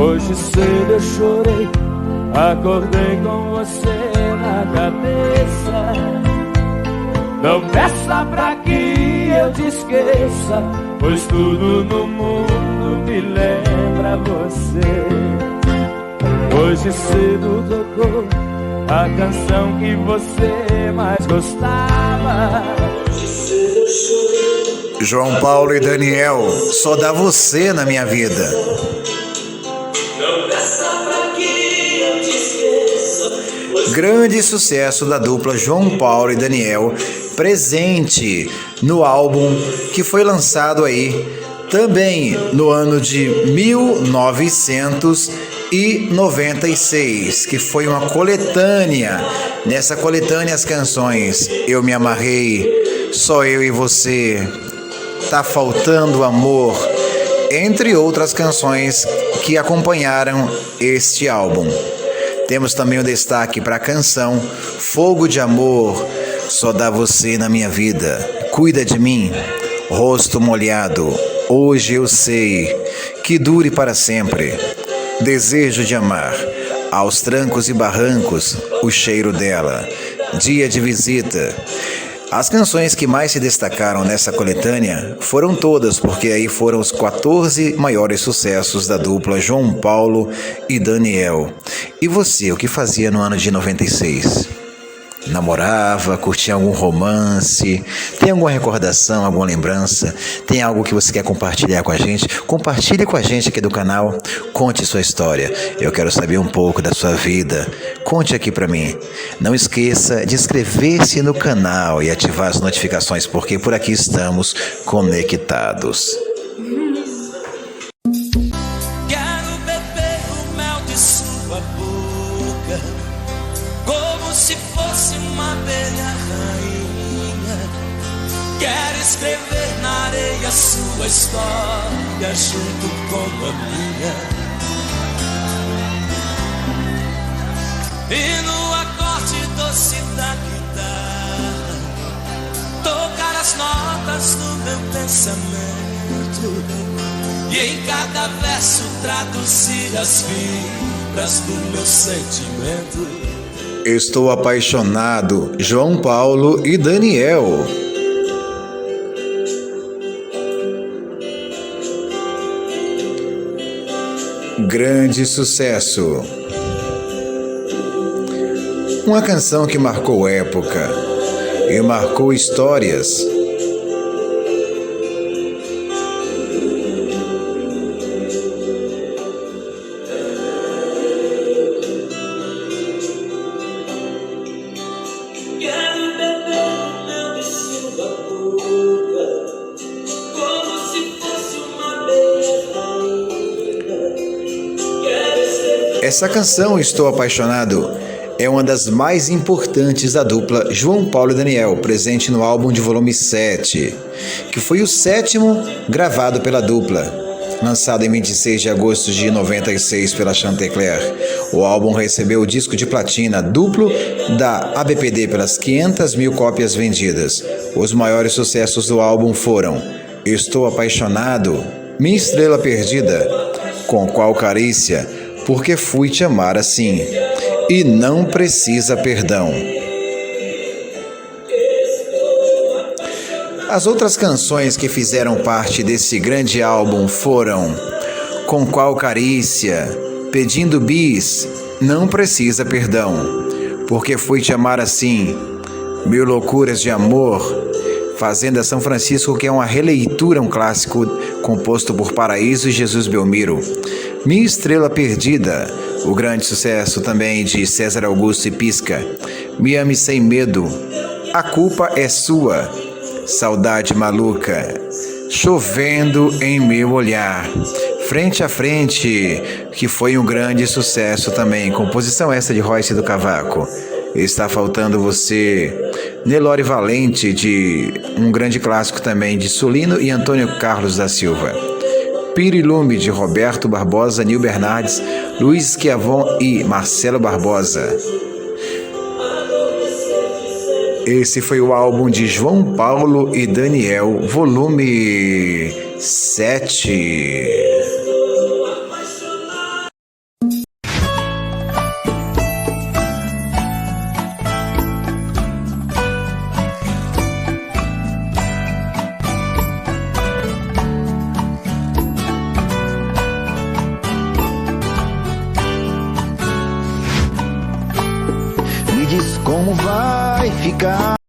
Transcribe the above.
Hoje cedo eu chorei, acordei com você na cabeça. Não peça pra que eu te esqueça, pois tudo no mundo me lembra você. Hoje cedo tocou a canção que você mais gostava. Hoje cedo eu chorei. João Paulo e Daniel, só dá você na minha vida. Não peça pra que eu te esqueça. Grande sucesso da dupla João Paulo e Daniel, presente no álbum que foi lançado aí também no ano de 1996, que foi uma coletânea. Nessa coletânea as canções Eu Me Amarrei, Só Eu e Você, Tá Faltando Amor, entre outras canções que acompanharam este álbum. Temos também o destaque para a canção Fogo de Amor, Só Dá Você na Minha Vida, Cuida de Mim, Rosto Molhado, Hoje Eu Sei, Que Dure Para Sempre, Desejo de Amar, Aos Trancos e Barrancos, O Cheiro Dela, Dia de Visita. As canções que mais se destacaram nessa coletânea foram todas, porque aí foram os 14 maiores sucessos da dupla João Paulo e Daniel. E você, o que fazia no ano de 96? Namorava, curtia algum romance? Tem alguma recordação, alguma lembrança? Tem algo que você quer compartilhar com a gente? Compartilhe com a gente aqui do canal, conte sua história. Eu quero saber um pouco da sua vida. Conte aqui pra mim. Não esqueça de inscrever-se no canal e ativar as notificações, porque por aqui estamos conectados. Quero beber o mel de sua boca, como se fosse uma abelha rainha. Quero escrever na areia sua história junto com a minha. E no acorde doce da guitarra tocar as notas do meu pensamento, e em cada verso traduzir as fibras do meu sentimento. Estou apaixonado, João Paulo e Daniel. Grande sucesso. Uma canção que marcou época e marcou histórias. Quero beber o mel de sua boca, como se fosse uma abelha rainha. Quero escrever. Essa canção, Estou Apaixonado, é uma das mais importantes da dupla João Paulo e Daniel, presente no álbum de volume 7, que foi o 7º gravado pela dupla, lançado em 26 de agosto de 96 pela Chantecler. O álbum recebeu o disco de platina duplo da ABPD pelas 500 mil cópias vendidas. Os maiores sucessos do álbum foram Estou Apaixonado, Minha Estrela Perdida, Com Qual Carícia, Porque Fui Te Amar Assim, e Não Precisa Perdão. As outras canções que fizeram parte desse grande álbum foram Com Qual Carícia, Pedindo Bis, Não Precisa Perdão, Porque Fui Te Amar Assim, Mil Loucuras de Amor, Fazenda São Francisco, que é uma releitura, um clássico composto por Paraíso e Jesus Belmiro, Minha Estrela Perdida, o grande sucesso também de César Augusto e Pisca, Me Ame Sem Medo, A Culpa É Sua, Saudade Maluca, Chovendo em Meu Olhar, Frente a Frente, que foi um grande sucesso também, composição essa de Royce do Cavaco, Está Faltando Você, Nelore Valente, de um grande clássico também de Sulino e Antônio Carlos da Silva, Pirilume, de Roberto Barbosa, Nil Bernardes, Luiz Schiavon e Marcelo Barbosa. Esse foi o álbum de João Paulo e Daniel, volume 7. diz como vai ficar.